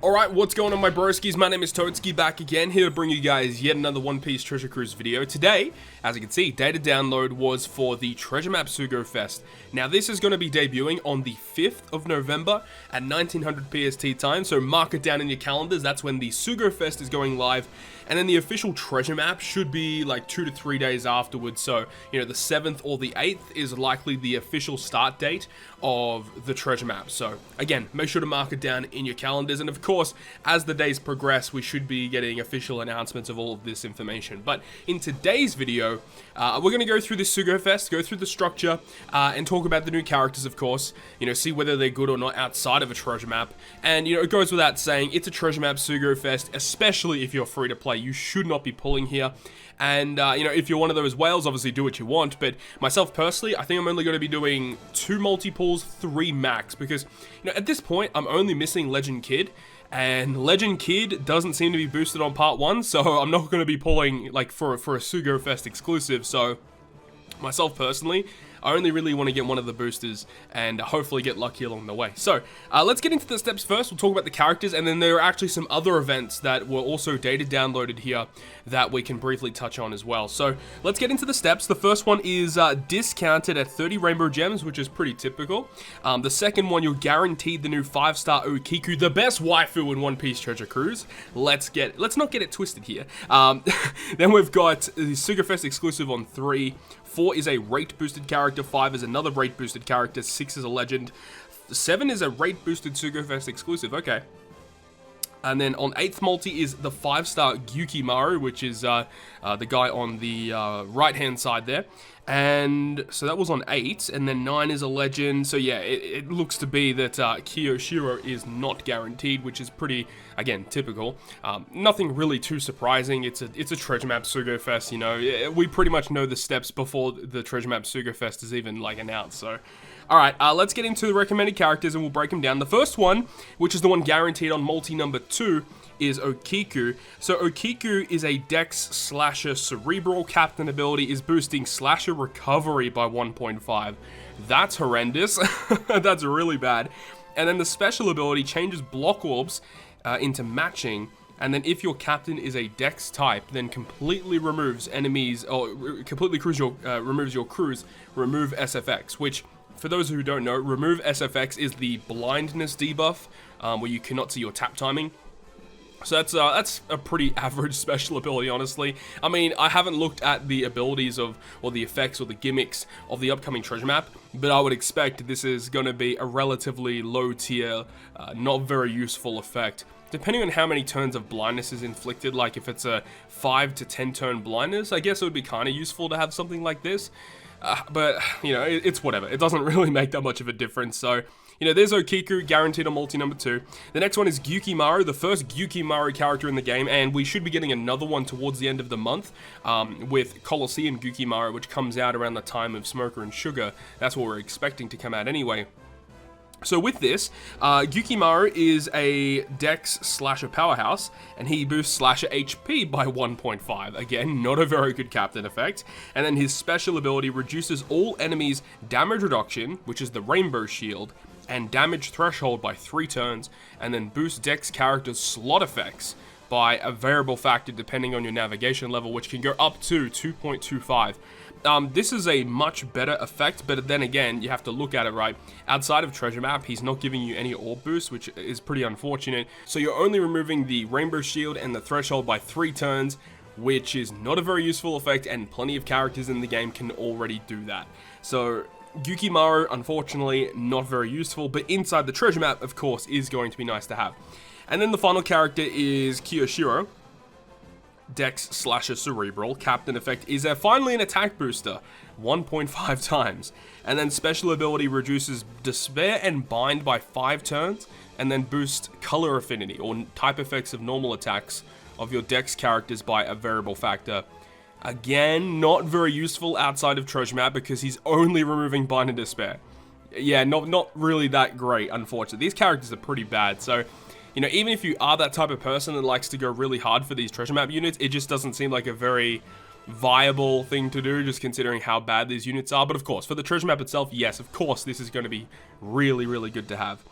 Alright, what's going on my broskiis? My name is Toadskii, back again, here to bring you guys yet another One Piece Treasure Cruise video. Today, as you can see, data download was for the Treasure Map SUGO Fest. Now this is going to be debuting on the 5th of November at 1900 PST time, so mark it down in your calendars. That's when the SUGO Fest is going live. And then the official treasure map should be like 2 to 3 days afterwards. So, you know, the 7th or the 8th is likely the official start date of the treasure map. So, again, make sure to mark it down in your calendars. And of course, as the days progress, we should be getting official announcements of all of this information. But in today's video, we're going to go through this SUGO Fest, go through the structure, and talk about the new characters, of course. You know, see whether they're good or not outside of a treasure map. And, you know, it goes without saying, it's a treasure map SUGO Fest, especially if you're free to play. You should not be pulling here. And, you know, if you're one of those whales, obviously do what you want. But myself personally, I think I'm only going to be doing 2 multi-pulls, 3 max. Because, you know, at this point, I'm only missing Legend Kid. And Legend Kid doesn't seem to be boosted on part 1. So I'm not going to be pulling, like, for a SUGO Fest exclusive. So myself personally, I only really want to get one of the boosters and hopefully get lucky along the way. So, let's get into the steps first. We'll talk about the characters, and then there are actually some other events that were also data downloaded here that we can briefly touch on as well. So, let's get into the steps. The first one is discounted at 30 rainbow gems, which is pretty typical. The second one, you're guaranteed the new 5-star Okiku, the best waifu in One Piece Treasure Cruise. Let's not get it twisted here. Then we've got the SUGO Fest exclusive on 3. 4 is a rate boosted character, 5 is another rate boosted character, 6 is a legend, 7 is a rate boosted SUGO Fest exclusive, okay. And then on 8th multi is the 5-star Gyukimaru, which is the guy on the right hand side there. And so that was on 8, and then 9 is a legend. So yeah, it looks to be that Kiyoshiro is not guaranteed, which is pretty, again, typical. Nothing really too surprising. It's a treasure map SUGO Fest, you know. We pretty much know the steps before the treasure map SUGO Fest is even like announced. So, all right, let's get into the recommended characters and we'll break them down. The first one, which is the one guaranteed on multi number 2, is Okiku. So Okiku is a Dex Slasher Cerebral. Captain ability is boosting Slasher Recovery by 1.5. That's horrendous. That's really bad. And then the special ability changes Block Orbs into Matching. And then if your captain is a Dex type, then completely removes enemies, or completely removes your crews, remove SFX, which, for those who don't know, remove SFX is the blindness debuff, where you cannot see your tap timing. So that's a pretty average special ability, honestly. I mean, I haven't looked at the abilities of, or the effects or the gimmicks of the upcoming treasure map, but I would expect this is going to be a relatively low tier, not very useful effect. Depending on how many turns of blindness is inflicted, like if it's a 5 to 10 turn blindness, I guess it would be kind of useful to have something like this. But, you know, it's whatever. It doesn't really make that much of a difference, so, you know, there's Okiku, guaranteed on multi number 2. The next one is Gyukimaru, the first Gyukimaru character in the game, and we should be getting another one towards the end of the month, with Colosseum Gyukimaru, which comes out around the time of Smoker and Sugar. That's what we're expecting to come out anyway. So with this, Gyukimaru is a Dex Slasher powerhouse, and he boosts Slasher HP by 1.5. Again, not a very good captain effect. And then his special ability reduces all enemies' damage reduction, which is the Rainbow Shield, and damage threshold by 3 turns, and then boosts Dex characters' slot effects by a variable factor depending on your navigation level, which can go up to 2.25. This is a much better effect, but then again, you have to look at it right. Outside of treasure map, he's not giving you any orb boost, which is pretty unfortunate. So you're only removing the Rainbow Shield and the threshold by 3 turns, which is not a very useful effect, and plenty of characters in the game can already do that. So Gyukimaru, unfortunately, not very useful, but inside the treasure map, of course, is going to be nice to have. And then the final character is Kiyoshiro, Dex Slasher Cerebral. Captain effect is finally an attack booster, 1.5 times. And then special ability reduces Despair and Bind by 5 turns, and then boosts color affinity, or type effects of normal attacks of your Dex characters by a variable factor. Again, not very useful outside of treasure map because he's only removing Bind and Despair. Yeah, not really that great, unfortunately. These characters are pretty bad, so, you know, even if you are that type of person that likes to go really hard for these treasure map units, it just doesn't seem like a very viable thing to do, just considering how bad these units are. But of course, for the treasure map itself, yes, of course, this is going to be really, really good to have.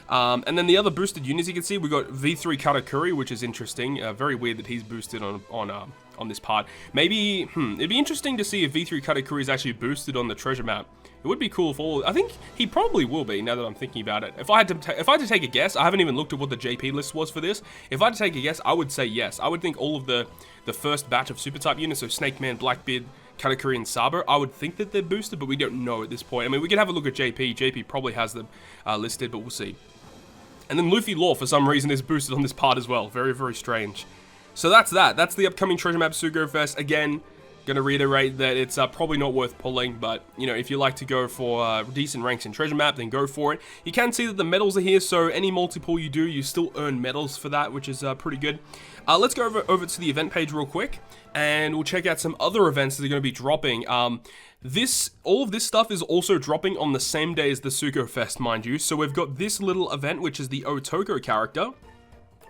And then the other boosted units you can see, we got V3 Katakuri, which is interesting. Very weird that he's boosted on this part. Maybe, it'd be interesting to see if V3 Katakuri is actually boosted on the treasure map. It would be cool if all. I think he probably will be, now that I'm thinking about it. If I had to take a guess, I haven't even looked at what the JP list was for this. If I had to take a guess, I would say yes. I would think all of the first batch of super type units, so Snake Man, Blackbeard, Katakuri, and SOBA, I would think that they're boosted, but we don't know at this point. I mean, we could have a look at JP. JP probably has them listed, but we'll see. And then Luffy Law, for some reason, is boosted on this part as well. Very, very strange. So that's that. That's the upcoming Treasure Map SUGO Fest. Again, gonna reiterate that it's probably not worth pulling, but, you know, if you like to go for decent ranks in Treasure Map, then go for it. You can see that the medals are here, so any multi-pull you do, you still earn medals for that, which is pretty good. Let's go over to the event page real quick, and we'll check out some other events that are going to be dropping. All of this stuff is also dropping on the same day as the SUGO Fest, mind you. So we've got this little event, which is the OTOKO character,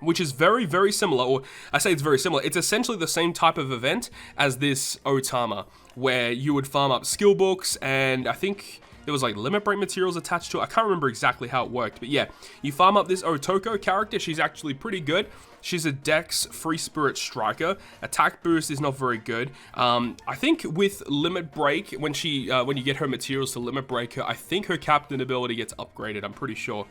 which is very, very similar, or I say it's very similar. It's essentially the same type of event as this Otama, where you would farm up skill books, and I think there was like limit break materials attached to it. I can't remember exactly how it worked, but yeah, you farm up this OTOKO character. She's actually pretty good. She's a Dex Free Spirit Striker. Attack boost is not very good. I think with Limit Break, when you get her materials to Limit Break her, I think her Captain ability gets upgraded, I'm pretty sure.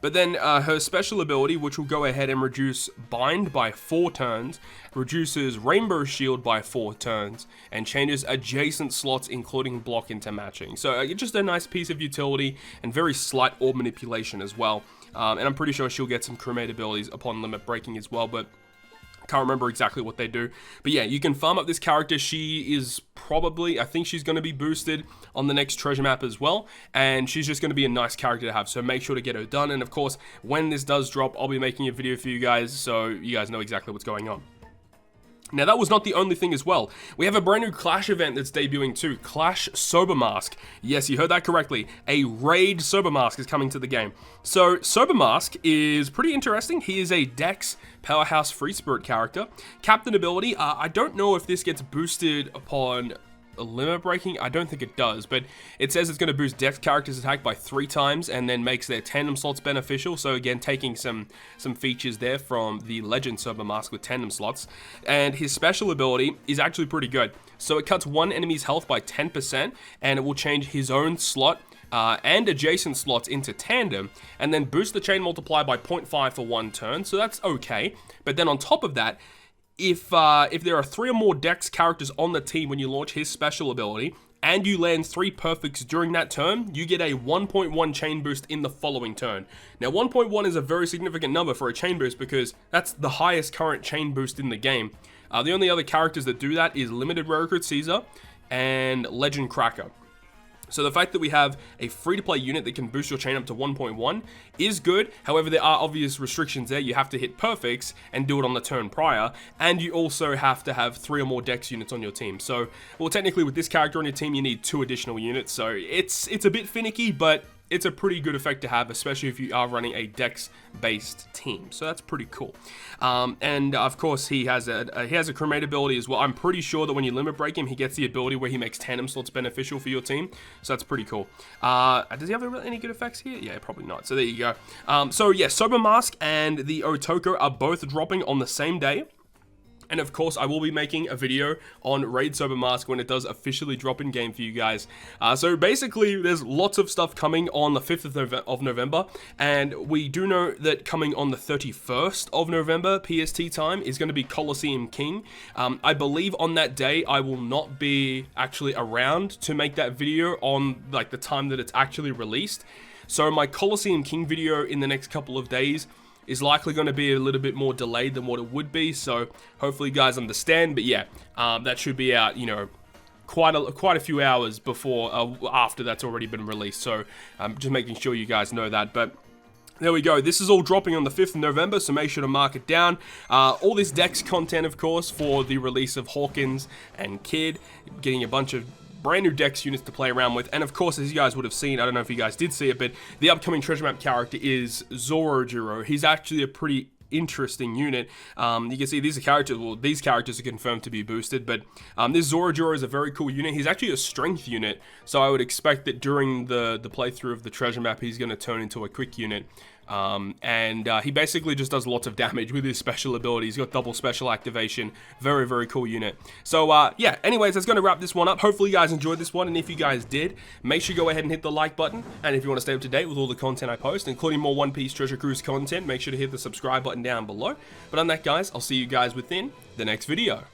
But then her special ability, which will go ahead and reduce Bind by 4 turns, reduces Rainbow Shield by 4 turns, and changes adjacent slots, including block, into matching. So just a nice piece of utility, and very slight orb manipulation as well. And I'm pretty sure she'll get some crewmate abilities upon limit breaking as well, but can't remember exactly what they do. But yeah, you can farm up this character. She is probably, I think she's going to be boosted on the next treasure map as well, and she's just going to be a nice character to have, so make sure to get her done. And of course, when this does drop, I'll be making a video for you guys, so you guys know exactly what's going on. Now, that was not the only thing as well. We have a brand new Clash event that's debuting too. Clash SOBA Mask. Yes, you heard that correctly. A Raid SOBA Mask is coming to the game. So, SOBA Mask is pretty interesting. He is a Dex Powerhouse Free Spirit character. Captain ability, I don't know if this gets boosted upon limit breaking. I don't think it does, but it says it's going to boost Dex characters' attack by 3 times and then makes their tandem slots beneficial. So again, taking some features there from the Legend SOBA Mask with tandem slots. And his special ability is actually pretty good. So it cuts one enemy's health by 10%, and it will change his own slot and adjacent slots into tandem, and then boost the chain multiplier by 0.5 for 1 turn. So that's okay. But then on top of that, if there are 3 or more Dex characters on the team when you launch his special ability, and you land 3 perfects during that turn, you get a 1.1 chain boost in the following turn. Now, 1.1 is a very significant number for a chain boost because that's the highest current chain boost in the game. The only other characters that do that is Limited Rare Recruit Caesar and Legend Cracker. So the fact that we have a free-to-play unit that can boost your chain up to 1.1 is good. However, there are obvious restrictions there. You have to hit perfects and do it on the turn prior, and you also have to have 3 or more Dex units on your team. So, well, technically with this character on your team, you need 2 additional units. So it's a bit finicky, but it's a pretty good effect to have, especially if you are running a Dex-based team. So that's pretty cool. And of course, he has a crewmate ability as well. I'm pretty sure that when you limit break him, he gets the ability where he makes tandem slots beneficial for your team. So that's pretty cool. Does he have any good effects here? Yeah, probably not. So there you go. So yeah, SOBA Mask and the OTOKO are both dropping on the same day. And of course, I will be making a video on Raid SOBA Mask when it does officially drop in game for you guys. So basically, there's lots of stuff coming on the 5th of November. And we do know that coming on the 31st of November, PST time, is going to be Coliseum King. I believe on that day, I will not be actually around to make that video on like the time that it's actually released. So my Coliseum King video in the next couple of days is likely going to be a little bit more delayed than what it would be, so hopefully you guys understand. But yeah, that should be out, you know, quite a few hours before after that's already been released. So just making sure you guys know that. But there we go. This is all dropping on the 5th of November, so make sure to mark it down. All this Dex content, of course, for the release of Hawkins and Kid, getting a bunch of brand new Dex units to play around with. And of course, as you guys would have seen, I don't know if you guys did see it, but the upcoming treasure map character is Zorojiro. He's actually a pretty interesting unit. You can see these characters are confirmed to be boosted, but this Zorojiro is a very cool unit. He's actually a strength unit, so I would expect that during the playthrough of the treasure map, he's going to turn into a quick unit. And he basically just does lots of damage with his special ability. He's got double special activation. Very, very cool unit. So, yeah, anyways, that's going to wrap this one up. Hopefully you guys enjoyed this one, and if you guys did, make sure you go ahead and hit the like button. And if you want to stay up to date with all the content I post, including more One Piece Treasure Cruise content, make sure to hit the subscribe button down below. But on that, guys, I'll see you guys within the next video.